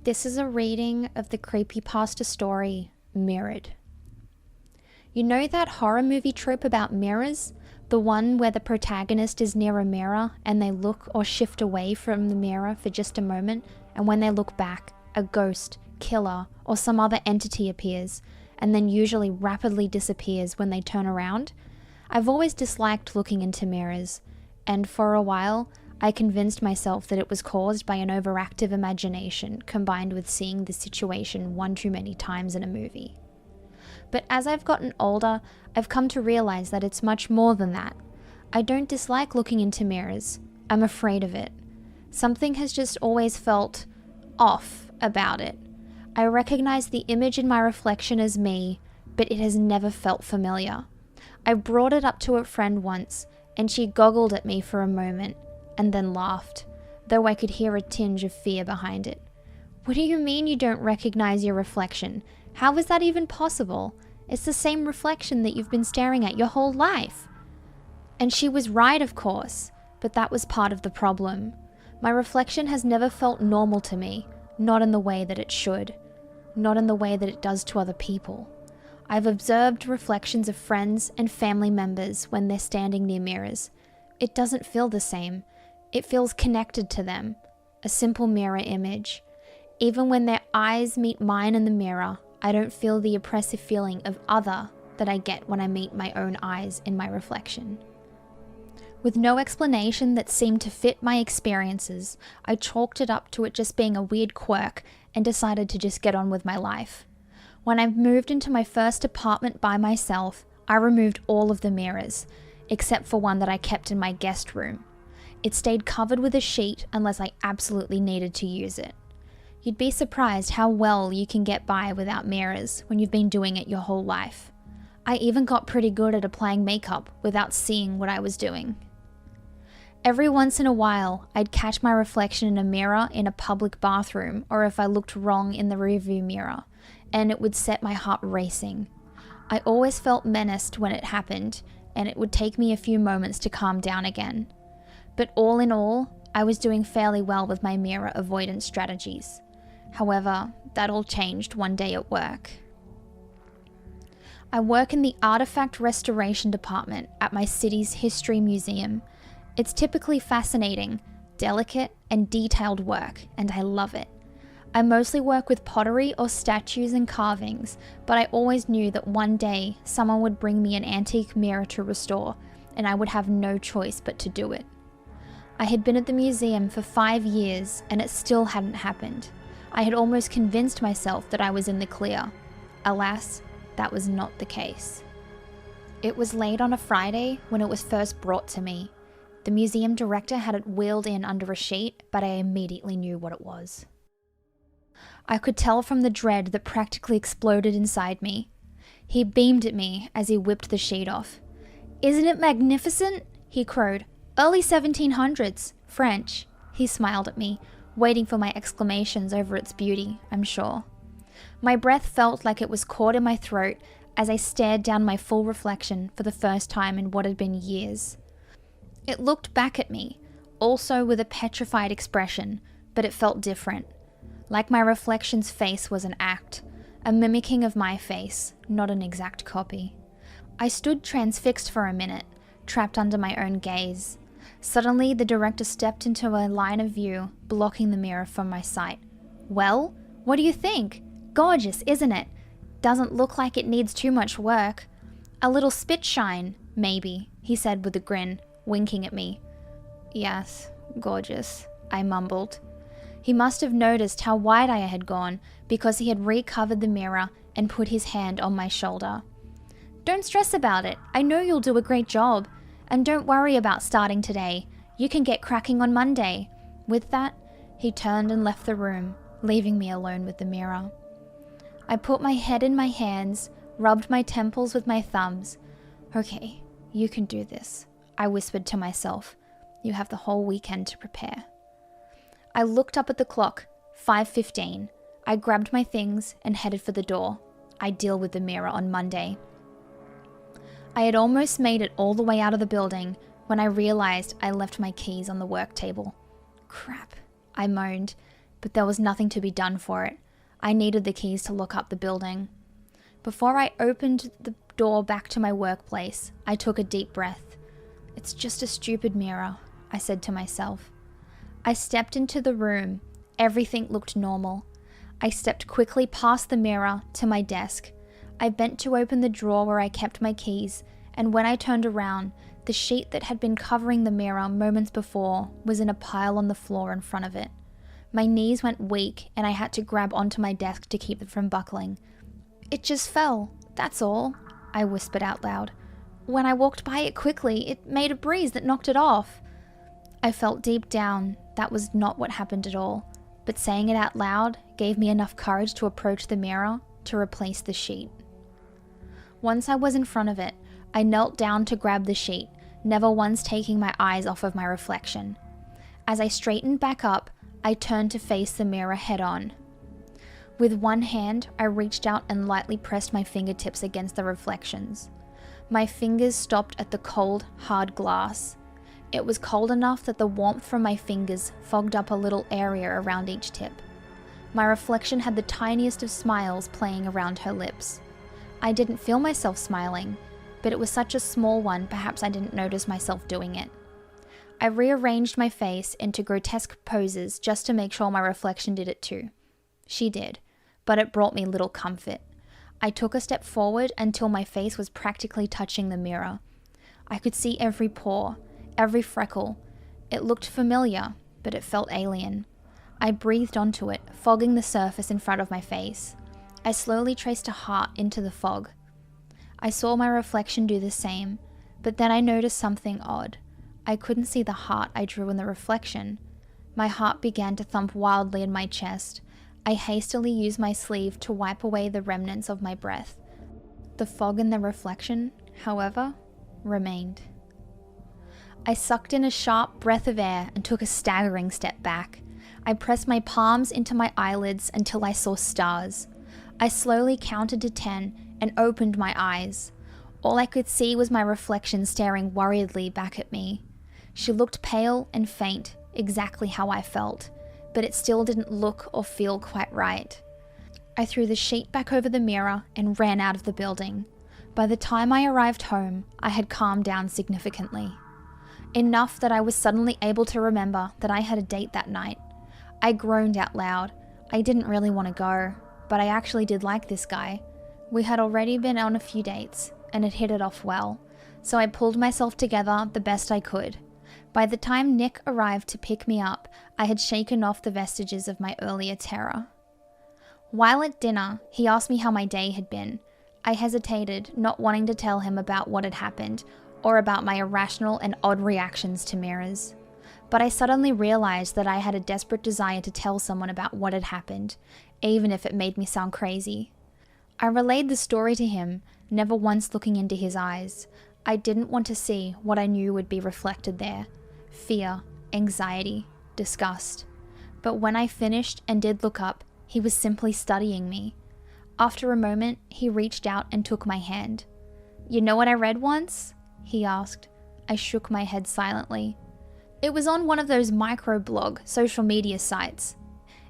This is a reading of the Creepypasta story, Mirrored. You know that horror movie trope about mirrors? The one where the protagonist is near a mirror and they look or shift away from the mirror for just a moment, and when they look back, a ghost, killer, or some other entity appears, and then usually rapidly disappears when they turn around? I've always disliked looking into mirrors, and for a while, I convinced myself that it was caused by an overactive imagination combined with seeing the situation one too many times in a movie. But as I've gotten older, I've come to realize that it's much more than that. I don't dislike looking into mirrors. I'm afraid of it. Something has just always felt off about it. I recognize the image in my reflection as me, but it has never felt familiar. I brought it up to a friend once, and she goggled at me for a moment, and then laughed, though I could hear a tinge of fear behind it. What do you mean you don't recognize your reflection? How is that even possible? It's the same reflection that you've been staring at your whole life. And she was right, of course, but that was part of the problem. My reflection has never felt normal to me, not in the way that it should, not in the way that it does to other people. I've observed reflections of friends and family members when they're standing near mirrors. It doesn't feel the same. It feels connected to them, a simple mirror image. Even when their eyes meet mine in the mirror, I don't feel the oppressive feeling of other that I get when I meet my own eyes in my reflection. With no explanation that seemed to fit my experiences, I chalked it up to it just being a weird quirk and decided to just get on with my life. When I moved into my first apartment by myself, I removed all of the mirrors, except for one that I kept in my guest room. It stayed covered with a sheet unless I absolutely needed to use it. You'd be surprised how well you can get by without mirrors when you've been doing it your whole life. I even got pretty good at applying makeup without seeing what I was doing. Every once in a while, I'd catch my reflection in a mirror in a public bathroom, or if I looked wrong in the rearview mirror, and it would set my heart racing. I always felt menaced when it happened, and it would take me a few moments to calm down again. But all in all, I was doing fairly well with my mirror avoidance strategies. However, that all changed one day at work. I work in the artifact restoration department at my city's history museum. It's typically fascinating, delicate, and detailed work, and I love it. I mostly work with pottery or statues and carvings, but I always knew that one day someone would bring me an antique mirror to restore, and I would have no choice but to do it. I had been at the museum for 5 years, and it still hadn't happened. I had almost convinced myself that I was in the clear. Alas, that was not the case. It was late on a Friday when it was first brought to me. The museum director had it wheeled in under a sheet, but I immediately knew what it was. I could tell from the dread that practically exploded inside me. He beamed at me as he whipped the sheet off. "Isn't it magnificent?" he crowed. "Early 1700s, French." He smiled at me, waiting for my exclamations over its beauty, I'm sure. My breath felt like it was caught in my throat as I stared down my full reflection for the first time in what had been years. It looked back at me, also with a petrified expression, but it felt different. Like my reflection's face was an act, a mimicking of my face, not an exact copy. I stood transfixed for a minute, trapped under my own gaze. Suddenly, the director stepped into a line of view, blocking the mirror from my sight. "Well, what do you think? Gorgeous, isn't it? Doesn't look like it needs too much work. A little spit shine, maybe," he said with a grin, winking at me. "Yes, gorgeous," I mumbled. He must have noticed how wide I had gone, because he had recovered the mirror and put his hand on my shoulder. "Don't stress about it. I know you'll do a great job. And don't worry about starting today. You can get cracking on Monday." With that, he turned and left the room, leaving me alone with the mirror. I put my head in my hands, rubbed my temples with my thumbs. "Okay, you can do this," I whispered to myself. "You have the whole weekend to prepare." I looked up at the clock, 5:15. I grabbed my things and headed for the door. I'd deal with the mirror on Monday. I had almost made it all the way out of the building when I realized I left my keys on the work table. "Crap," I moaned, but there was nothing to be done for it. I needed the keys to lock up the building. Before I opened the door back to my workplace, I took a deep breath. It's just a stupid mirror, I said to myself. I stepped into the room. Everything looked normal. I stepped quickly past the mirror to my desk. I bent to open the drawer where I kept my keys, and when I turned around, the sheet that had been covering the mirror moments before was in a pile on the floor in front of it. My knees went weak, and I had to grab onto my desk to keep it from buckling. It just fell, that's all, I whispered out loud. When I walked by it quickly, it made a breeze that knocked it off. I felt deep down that was not what happened at all, but saying it out loud gave me enough courage to approach the mirror to replace the sheet. Once I was in front of it, I knelt down to grab the sheet, never once taking my eyes off of my reflection. As I straightened back up, I turned to face the mirror head on. With one hand, I reached out and lightly pressed my fingertips against the reflections. My fingers stopped at the cold, hard glass. It was cold enough that the warmth from my fingers fogged up a little area around each tip. My reflection had the tiniest of smiles playing around her lips. I didn't feel myself smiling, but it was such a small one perhaps I didn't notice myself doing it. I rearranged my face into grotesque poses just to make sure my reflection did it too. She did, but it brought me little comfort. I took a step forward until my face was practically touching the mirror. I could see every pore, every freckle. It looked familiar, but it felt alien. I breathed onto it, fogging the surface in front of my face. I slowly traced a heart into the fog. I saw my reflection do the same, but then I noticed something odd. I couldn't see the heart I drew in the reflection. My heart began to thump wildly in my chest. I hastily used my sleeve to wipe away the remnants of my breath. The fog in the reflection, however, remained. I sucked in a sharp breath of air and took a staggering step back. I pressed my palms into my eyelids until I saw stars. I slowly counted to 10 and opened my eyes. All I could see was my reflection staring worriedly back at me. She looked pale and faint, exactly how I felt, but it still didn't look or feel quite right. I threw the sheet back over the mirror and ran out of the building. By the time I arrived home, I had calmed down significantly. Enough that I was suddenly able to remember that I had a date that night. I groaned out loud. I didn't really want to go, but I actually did like this guy. We had already been on a few dates, and had hit it off well, so I pulled myself together the best I could. By the time Nick arrived to pick me up, I had shaken off the vestiges of my earlier terror. While at dinner, he asked me how my day had been. I hesitated, not wanting to tell him about what had happened, or about my irrational and odd reactions to mirrors. But I suddenly realized that I had a desperate desire to tell someone about what had happened, even if it made me sound crazy. I relayed the story to him, never once looking into his eyes. I didn't want to see what I knew would be reflected there. Fear, anxiety, disgust. But when I finished and did look up, he was simply studying me. After a moment, he reached out and took my hand. "You know what I read once?" he asked. I shook my head silently. It was on one of those microblog social media sites.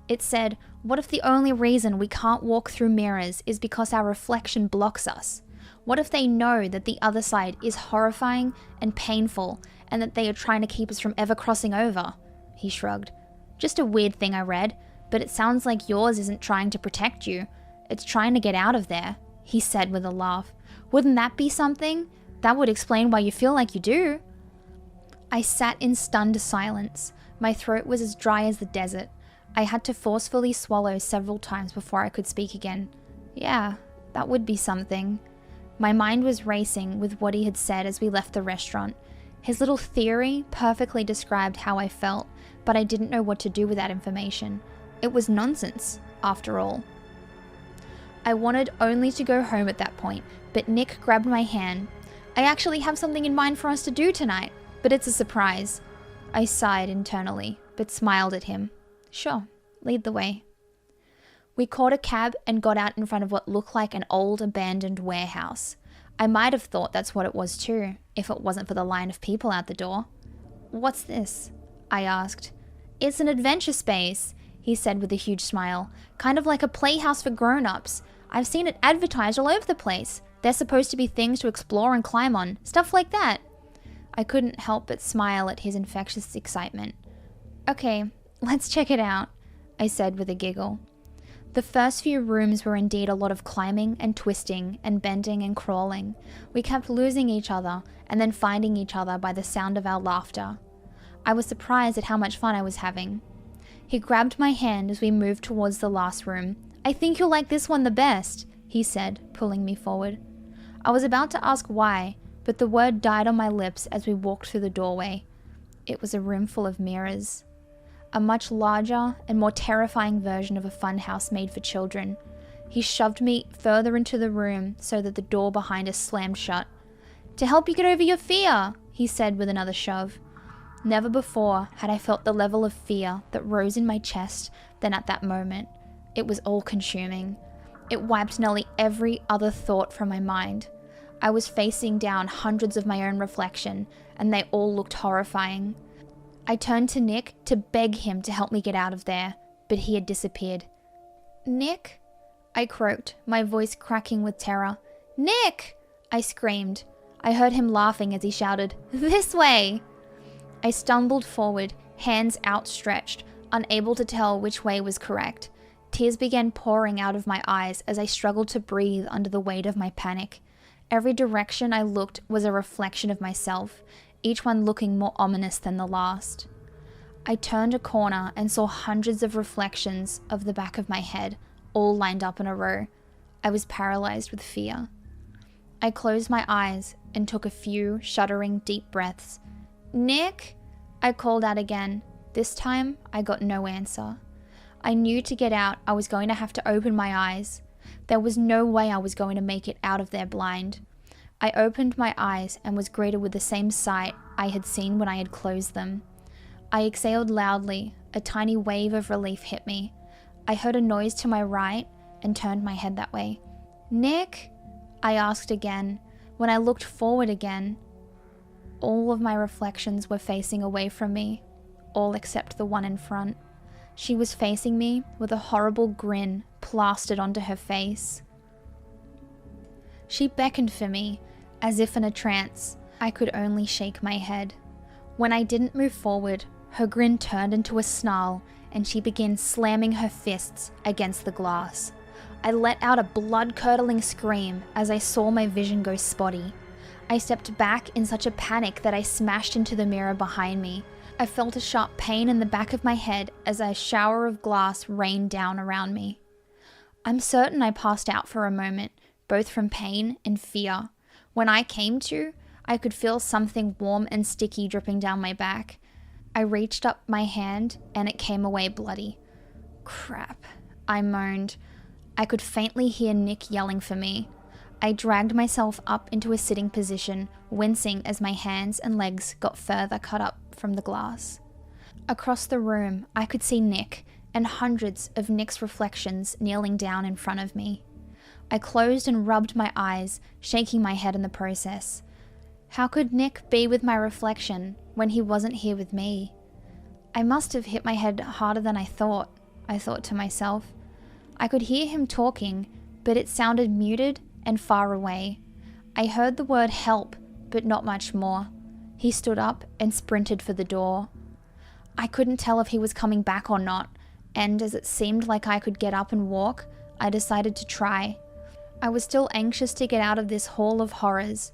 It said, "What if the only reason we can't walk through mirrors is because our reflection blocks us? What if they know that the other side is horrifying and painful and that they are trying to keep us from ever crossing over?" He shrugged. "Just a weird thing I read, but it sounds like yours isn't trying to protect you. It's trying to get out of there," he said with a laugh. "Wouldn't that be something? That would explain why you feel like you do." I sat in stunned silence. My throat was as dry as the desert. I had to forcefully swallow several times before I could speak again. Yeah, that would be something. My mind was racing with what he had said as we left the restaurant. His little theory perfectly described how I felt, but I didn't know what to do with that information. It was nonsense, after all. I wanted only to go home at that point, but Nick grabbed my hand. "I actually have something in mind for us to do tonight, but it's a surprise." I sighed internally, but smiled at him. "Sure, lead the way." We caught a cab and got out in front of what looked like an old abandoned warehouse. I might have thought that's what it was too, if it wasn't for the line of people out the door. "What's this?" I asked. "It's an adventure space." he said with a huge smile. Kind of like a playhouse for grown-ups. I've seen it advertised all over the place. They're supposed to be things to explore and climb on, stuff like that. I couldn't help but smile at his infectious excitement. Okay, let's check it out, I said with a giggle. The first few rooms were indeed a lot of climbing and twisting and bending and crawling. We kept losing each other and then finding each other by the sound of our laughter. I was surprised at how much fun I was having. He grabbed my hand as we moved towards the last room. I think you'll like this one the best, he said, pulling me forward. I was about to ask why, but the word died on my lips as we walked through the doorway. It was a room full of mirrors. A much larger and more terrifying version of a funhouse made for children. He shoved me further into the room so that the door behind us slammed shut. To help you get over your fear, he said with another shove. Never before had I felt the level of fear that rose in my chest than at that moment. It was all-consuming. It wiped nearly every other thought from my mind. I was facing down hundreds of my own reflection, and they all looked horrifying. I turned to Nick to beg him to help me get out of there, but he had disappeared. Nick? I croaked, my voice cracking with terror. Nick! I screamed. I heard him laughing as he shouted, This way! I stumbled forward, hands outstretched, unable to tell which way was correct. Tears began pouring out of my eyes as I struggled to breathe under the weight of my panic. Every direction I looked was a reflection of myself, each one looking more ominous than the last. I turned a corner and saw hundreds of reflections of the back of my head, all lined up in a row. I was paralyzed with fear. I closed my eyes and took a few shuddering deep breaths. Nick? I called out again. This time, I got no answer. I knew to get out, I was going to have to open my eyes. There was no way I was going to make it out of there blind. I opened my eyes and was greeted with the same sight I had seen when I had closed them. I exhaled loudly. A tiny wave of relief hit me. I heard a noise to my right and turned my head that way. Nick? I asked again. When I looked forward again, all of my reflections were facing away from me, all except the one in front. She was facing me with a horrible grin plastered onto her face. She beckoned for me, as if in a trance. I could only shake my head. When I didn't move forward, her grin turned into a snarl, and she began slamming her fists against the glass. I let out a blood-curdling scream as I saw my vision go spotty. I stepped back in such a panic that I smashed into the mirror behind me. I felt a sharp pain in the back of my head as a shower of glass rained down around me. I'm certain I passed out for a moment, both from pain and fear. When I came to, I could feel something warm and sticky dripping down my back. I reached up my hand and it came away bloody. Crap, I moaned. I could faintly hear Nick yelling for me. I dragged myself up into a sitting position, wincing as my hands and legs got further cut up from the glass. Across the room, I could see Nick and hundreds of Nick's reflections kneeling down in front of me. I closed and rubbed my eyes, shaking my head in the process. How could Nick be with my reflection when he wasn't here with me? I must have hit my head harder than I thought to myself. I could hear him talking, but it sounded muted and far away. I heard the word help, but not much more. He stood up and sprinted for the door. I couldn't tell if he was coming back or not, and as it seemed like I could get up and walk, I decided to try. I was still anxious to get out of this hall of horrors.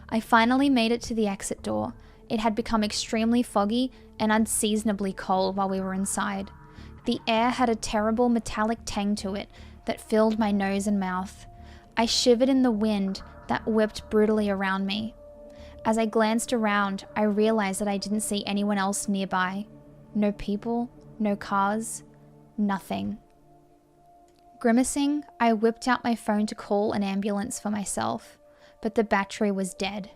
I finally made it to the exit door. It had become extremely foggy and unseasonably cold while we were inside. The air had a terrible metallic tang to it that filled my nose and mouth. I shivered in the wind that whipped brutally around me. As I glanced around, I realized that I didn't see anyone else nearby. No people, no cars, nothing. Grimacing, I whipped out my phone to call an ambulance for myself, but the battery was dead.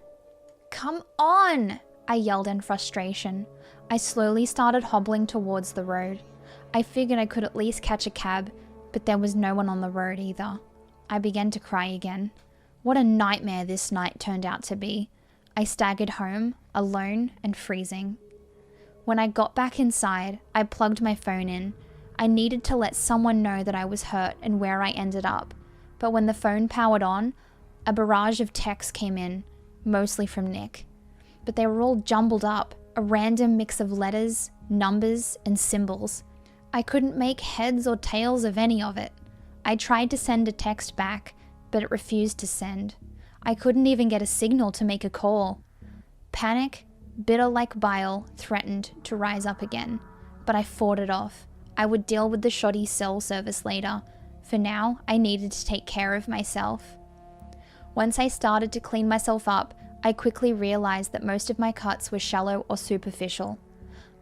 Come on! I yelled in frustration. I slowly started hobbling towards the road. I figured I could at least catch a cab, but there was no one on the road either. I began to cry again. What a nightmare this night turned out to be. I staggered home, alone and freezing. When I got back inside, I plugged my phone in. I I needed to let someone know that I was hurt and where I ended up. But when the phone powered on, a barrage of texts came in, mostly from Nick. But they were all jumbled up, a random mix of letters, numbers, and symbols. I couldn't make heads or tails of any of it. I tried to send a text back, but it refused to send. I couldn't even get a signal to make a call. Panic, bitter like bile, threatened to rise up again, but I fought it off. I would deal with the shoddy cell service later. For now, I needed to take care of myself. Once I started to clean myself up, I quickly realized that most of my cuts were shallow or superficial.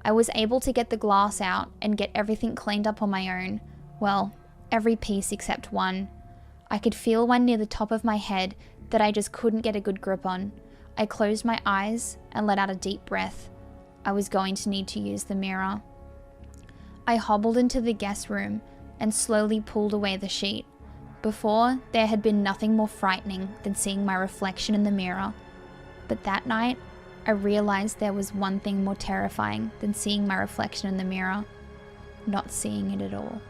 I was able to get the glass out and get everything cleaned up on my own. Well, every piece except one. I could feel one near the top of my head that I just couldn't get a good grip on. I closed my eyes and let out a deep breath. I was going to need to use the mirror. I hobbled into the guest room and slowly pulled away the sheet. Before, there had been nothing more frightening than seeing my reflection in the mirror. But that night, I realized there was one thing more terrifying than seeing my reflection in the mirror: not seeing it at all.